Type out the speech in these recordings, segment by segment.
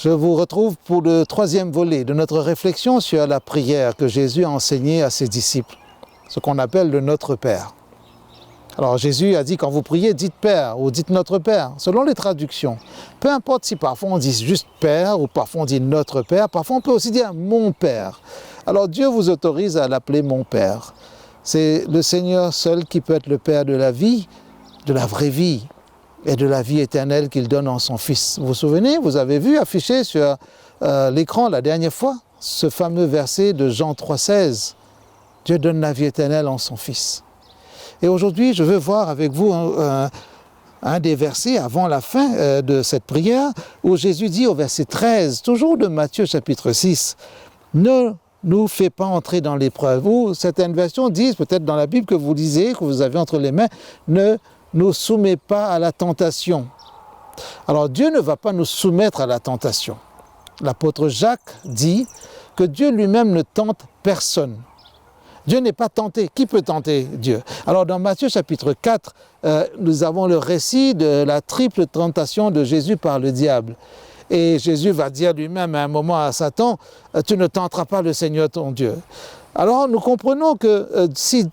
Je vous retrouve pour le troisième volet de notre réflexion sur la prière que Jésus a enseignée à ses disciples, ce qu'on appelle le Notre Père. Alors Jésus a dit quand vous priez, dites Père ou dites Notre Père, selon les traductions. Peu importe si parfois on dit juste Père ou parfois on dit Notre Père, parfois on peut aussi dire Mon Père. Alors Dieu vous autorise à l'appeler Mon Père. C'est le Seigneur seul qui peut être le Père de la vie, de la vraie vie et de la vie éternelle qu'il donne en son Fils. Vous vous souvenez, vous avez vu affiché sur l'écran la dernière fois ce fameux verset de Jean 3,16. Dieu donne la vie éternelle en son Fils. Et aujourd'hui, je veux voir avec vous un des versets avant la fin de cette prière où Jésus dit au verset 13, toujours de Matthieu chapitre 6, « Ne nous fais pas entrer dans l'épreuve » ou certaines versions disent, peut-être dans la Bible que vous lisez, que vous avez entre les mains, « Ne nous soumets pas à la tentation ». Alors Dieu ne va pas nous soumettre à la tentation. L'apôtre Jacques dit que Dieu lui-même ne tente personne. Dieu n'est pas tenté. Qui peut tenter Dieu? Alors dans Matthieu chapitre 4, nous avons le récit de la triple tentation de Jésus par le diable. Et Jésus va dire lui-même à un moment à Satan, « Tu ne tenteras pas le Seigneur ton Dieu ». Alors nous comprenons que si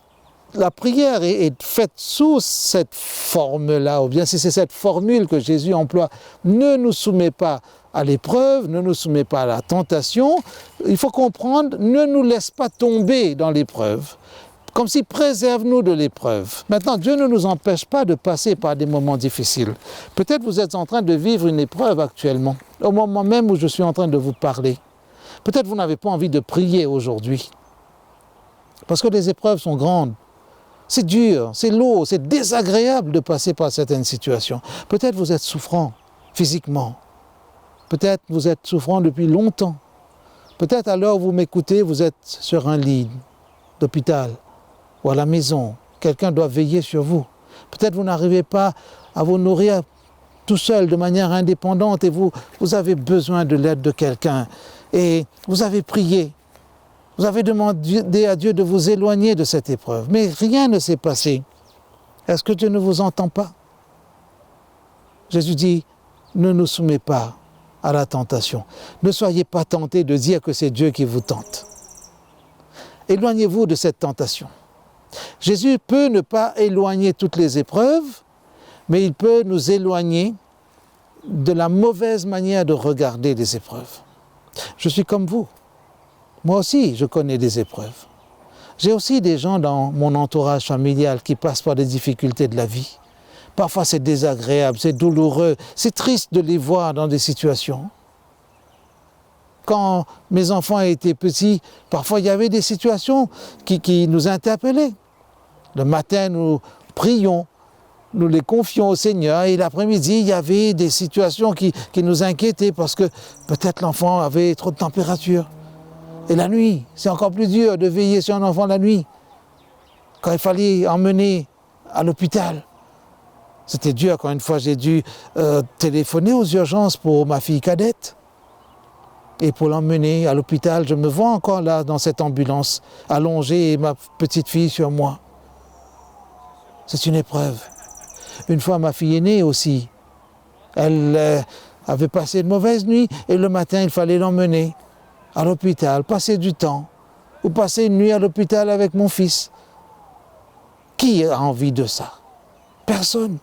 la prière est faite sous cette forme-là, ou bien si c'est cette formule que Jésus emploie, ne nous soumets pas à l'épreuve, ne nous soumets pas à la tentation, il faut comprendre, ne nous laisse pas tomber dans l'épreuve, comme si préserve-nous de l'épreuve. Maintenant, Dieu ne nous empêche pas de passer par des moments difficiles. Peut-être vous êtes en train de vivre une épreuve actuellement, au moment même où je suis en train de vous parler. Peut-être vous n'avez pas envie de prier aujourd'hui, parce que les épreuves sont grandes. C'est dur, c'est lourd, c'est désagréable de passer par certaines situations. Peut-être vous êtes souffrant physiquement. Peut-être vous êtes souffrant depuis longtemps. Peut-être à l'heure où vous m'écoutez, vous êtes sur un lit d'hôpital ou à la maison. Quelqu'un doit veiller sur vous. Peut-être vous n'arrivez pas à vous nourrir tout seul de manière indépendante et vous avez besoin de l'aide de quelqu'un. Et vous avez prié. Vous avez demandé à Dieu de vous éloigner de cette épreuve. Mais rien ne s'est passé. Est-ce que Dieu ne vous entend pas? Jésus dit, ne nous soumets pas à la tentation. Ne soyez pas tentés de dire que c'est Dieu qui vous tente. Éloignez-vous de cette tentation. Jésus peut ne pas éloigner toutes les épreuves, mais il peut nous éloigner de la mauvaise manière de regarder les épreuves. Je suis comme vous. Moi aussi, je connais des épreuves. J'ai aussi des gens dans mon entourage familial qui passent par des difficultés de la vie. Parfois, c'est désagréable, c'est douloureux, c'est triste de les voir dans des situations. Quand mes enfants étaient petits, parfois il y avait des situations qui nous interpellaient. Le matin, nous prions, nous les confions au Seigneur et l'après-midi, il y avait des situations qui nous inquiétaient parce que peut-être l'enfant avait trop de température. Et la nuit, c'est encore plus dur de veiller sur un enfant la nuit. Quand il fallait emmener à l'hôpital, c'était dur quand une fois j'ai dû téléphoner aux urgences pour ma fille cadette. Et pour l'emmener à l'hôpital, je me vois encore là dans cette ambulance, allongée et ma petite fille sur moi. C'est une épreuve. Une fois ma fille aînée aussi, elle avait passé une mauvaise nuit et le matin il fallait l'emmener à l'hôpital, passer du temps, ou passer une nuit à l'hôpital avec mon fils. Qui a envie de ça? Personne.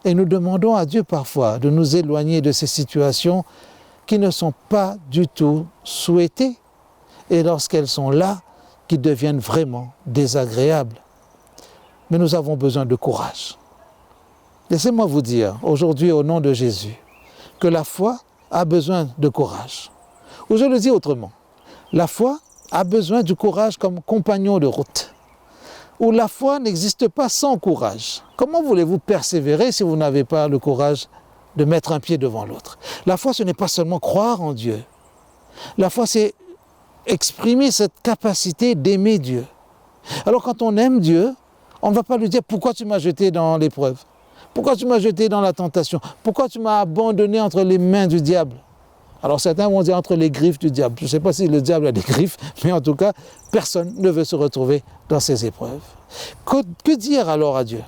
Et nous demandons à Dieu parfois de nous éloigner de ces situations qui ne sont pas du tout souhaitées et lorsqu'elles sont là, qui deviennent vraiment désagréables. Mais nous avons besoin de courage. Laissez-moi vous dire aujourd'hui au nom de Jésus que la foi a besoin de courage. Ou je le dis autrement, la foi a besoin du courage comme compagnon de route. Ou la foi n'existe pas sans courage. Comment voulez-vous persévérer si vous n'avez pas le courage de mettre un pied devant l'autre? La foi, ce n'est pas seulement croire en Dieu. La foi, c'est exprimer cette capacité d'aimer Dieu. Alors quand on aime Dieu, on ne va pas lui dire « Pourquoi tu m'as jeté dans l'épreuve? Pourquoi tu m'as jeté dans la tentation? Pourquoi tu m'as abandonné entre les mains du diable ?» Alors certains vont dire entre les griffes du diable. Je ne sais pas si le diable a des griffes, mais en tout cas, personne ne veut se retrouver dans ces épreuves. Que dire alors à Dieu?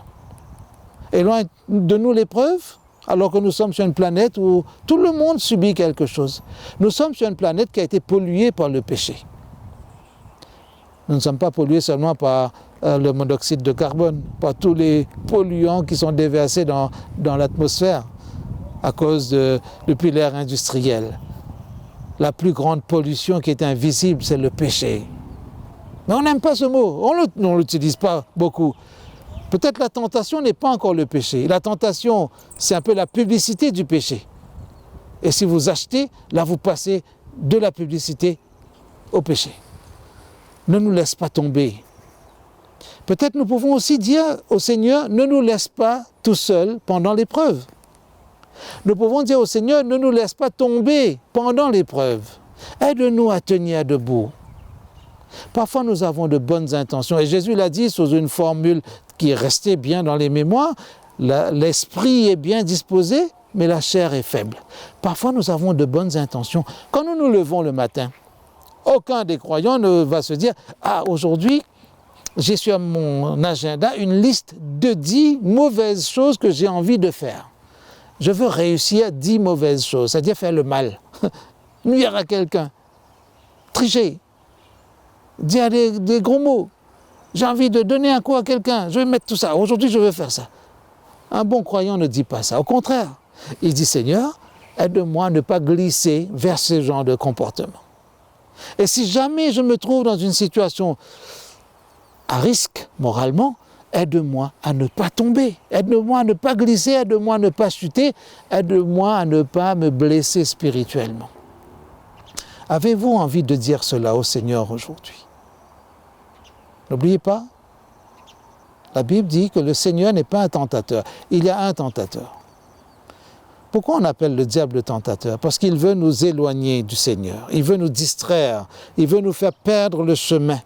Éloigne de nous l'épreuve? alors que nous sommes sur une planète où tout le monde subit quelque chose. Nous sommes sur une planète qui a été polluée par le péché. Nous ne sommes pas pollués seulement par le monoxyde de carbone, par tous les polluants qui sont déversés dans l'atmosphère à cause depuis l'ère industrielle. La plus grande pollution qui est invisible, c'est le péché. Mais on n'aime pas ce mot, on ne l'utilise pas beaucoup. Peut-être la tentation n'est pas encore le péché. La tentation, c'est un peu la publicité du péché. Et si vous achetez, là vous passez de la publicité au péché. Ne nous laisse pas tomber. Peut-être nous pouvons aussi dire au Seigneur, ne nous laisse pas tout seuls pendant l'épreuve. Nous pouvons dire au Seigneur, ne nous laisse pas tomber pendant l'épreuve. Aide-nous à tenir debout. Parfois nous avons de bonnes intentions. Et Jésus l'a dit sous une formule qui est restée bien dans les mémoires, l'esprit est bien disposé, mais la chair est faible. Parfois nous avons de bonnes intentions. Quand nous nous levons le matin, aucun des croyants ne va se dire « Ah, aujourd'hui, j'ai sur mon agenda une liste de 10 mauvaises choses que j'ai envie de faire. Je veux réussir 10 mauvaises choses, c'est-à-dire faire le mal, nuire à quelqu'un, tricher, dire des gros mots. J'ai envie de donner un coup à quelqu'un, je vais mettre tout ça. Aujourd'hui, je veux faire ça. » Un bon croyant ne dit pas ça. Au contraire, il dit « Seigneur, aide-moi à ne pas glisser vers ce genre de comportement. Et si jamais je me trouve dans une situation à risque moralement, aide-moi à ne pas tomber, aide-moi à ne pas glisser, aide-moi à ne pas chuter, aide-moi à ne pas me blesser spirituellement. » Avez-vous envie de dire cela au Seigneur aujourd'hui? N'oubliez pas, la Bible dit que le Seigneur n'est pas un tentateur, il y a un tentateur. Pourquoi on appelle le diable le tentateur? Parce qu'il veut nous éloigner du Seigneur, il veut nous distraire, il veut nous faire perdre le chemin.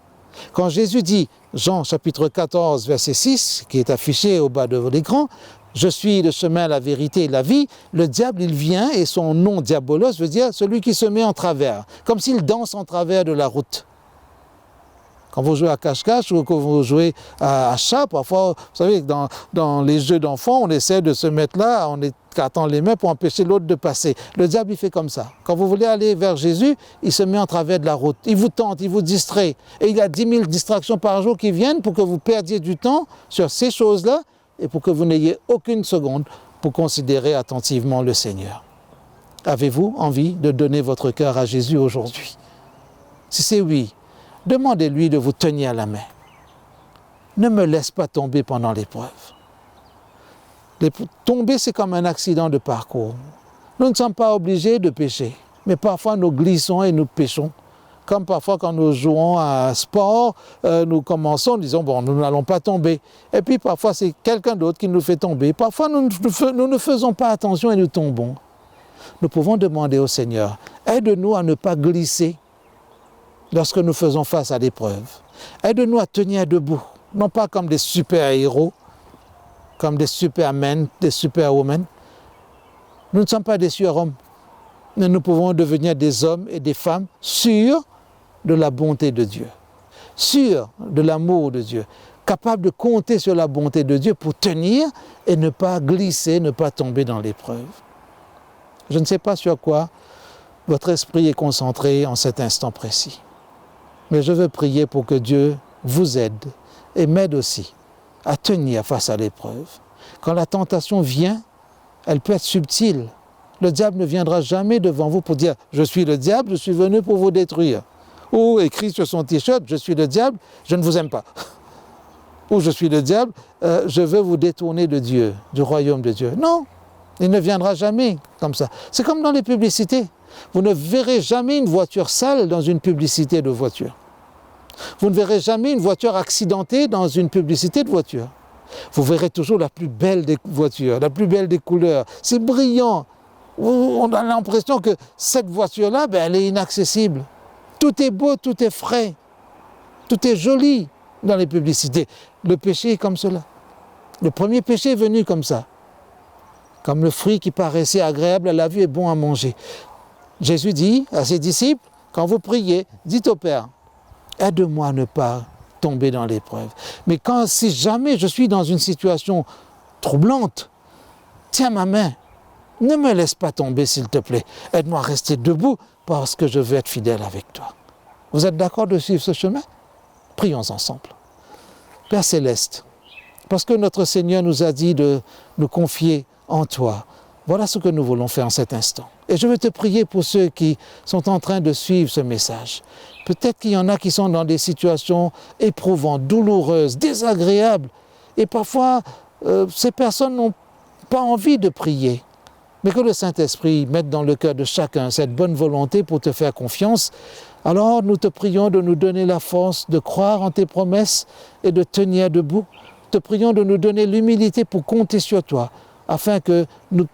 Quand Jésus dit, Jean chapitre 14, verset 6, qui est affiché au bas de l'écran, « Je suis le chemin, la vérité et la vie », le diable, il vient et son nom diabolos veut dire celui qui se met en travers, comme s'il danse en travers de la route. Quand vous jouez à cache-cache ou quand vous jouez à chat, parfois, vous savez, dans les jeux d'enfants, on essaie de se mettre là, on écartant les mains pour empêcher l'autre de passer. Le diable, il fait comme ça. Quand vous voulez aller vers Jésus, il se met en travers de la route. Il vous tente, il vous distrait. Et il y a 10 000 distractions par jour qui viennent pour que vous perdiez du temps sur ces choses-là et pour que vous n'ayez aucune seconde pour considérer attentivement le Seigneur. Avez-vous envie de donner votre cœur à Jésus aujourd'hui? Si c'est oui, demandez-lui de vous tenir la main. Ne me laisse pas tomber pendant l'épreuve. Tomber, c'est comme un accident de parcours. Nous ne sommes pas obligés de pécher, mais parfois nous glissons et nous péchons. Comme parfois quand nous jouons à un sport, nous commençons en disant « bon, nous n'allons pas tomber ». Et puis parfois c'est quelqu'un d'autre qui nous fait tomber. Parfois nous ne faisons pas attention et nous tombons. Nous pouvons demander au Seigneur « aide-nous à ne pas glisser » lorsque nous faisons face à l'épreuve. Aide-nous à tenir debout, non pas comme des super-héros, comme des supermen, des superwomen. Nous ne sommes pas des surhommes, mais nous pouvons devenir des hommes et des femmes sûrs de la bonté de Dieu, sûrs de l'amour de Dieu, capables de compter sur la bonté de Dieu pour tenir et ne pas glisser, ne pas tomber dans l'épreuve. Je ne sais pas sur quoi votre esprit est concentré en cet instant précis. Mais je veux prier pour que Dieu vous aide et m'aide aussi à tenir face à l'épreuve. Quand la tentation vient, elle peut être subtile. Le diable ne viendra jamais devant vous pour dire « je suis le diable, je suis venu pour vous détruire ». Ou écrit sur son t-shirt « je suis le diable, je ne vous aime pas ». Ou « je suis le diable, je veux vous détourner de Dieu, du royaume de Dieu ». Non, il ne viendra jamais comme ça. C'est comme dans les publicités. Vous ne verrez jamais une voiture sale dans une publicité de voiture. Vous ne verrez jamais une voiture accidentée dans une publicité de voiture. Vous verrez toujours la plus belle des voitures, la plus belle des couleurs. C'est brillant. On a l'impression que cette voiture-là, elle est inaccessible. Tout est beau, tout est frais. Tout est joli dans les publicités. Le péché est comme cela. Le premier péché est venu comme ça. Comme le fruit qui paraissait agréable à la vue et bon à manger. Jésus dit à ses disciples, quand vous priez, dites au Père, aide-moi à ne pas tomber dans l'épreuve. Mais si jamais je suis dans une situation troublante, tiens ma main, Ne me laisse pas tomber, s'il te plaît. Aide-moi à rester debout parce que je veux être fidèle avec toi. Vous êtes d'accord de suivre ce chemin? Prions ensemble. Père Céleste, parce que notre Seigneur nous a dit de nous confier en toi, voilà ce que nous voulons faire en cet instant. Et je veux te prier pour ceux qui sont en train de suivre ce message. Peut-être qu'il y en a qui sont dans des situations éprouvantes, douloureuses, désagréables. Et parfois, ces personnes n'ont pas envie de prier. Mais que le Saint-Esprit mette dans le cœur de chacun cette bonne volonté pour te faire confiance. Alors nous te prions de nous donner la force de croire en tes promesses et de tenir debout. Te prions de nous donner l'humilité pour compter sur toi, afin que nous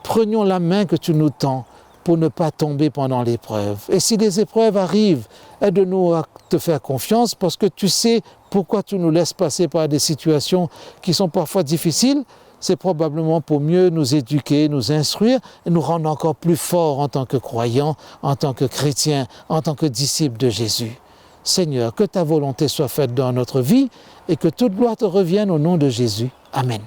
prenions la main que tu nous tends pour ne pas tomber pendant l'épreuve. Et si les épreuves arrivent, aide-nous à te faire confiance parce que tu sais pourquoi tu nous laisses passer par des situations qui sont parfois difficiles. C'est probablement pour mieux nous éduquer, nous instruire et nous rendre encore plus forts en tant que croyants, en tant que chrétiens, en tant que disciples de Jésus. Seigneur, que ta volonté soit faite dans notre vie et que toute gloire te revienne au nom de Jésus. Amen.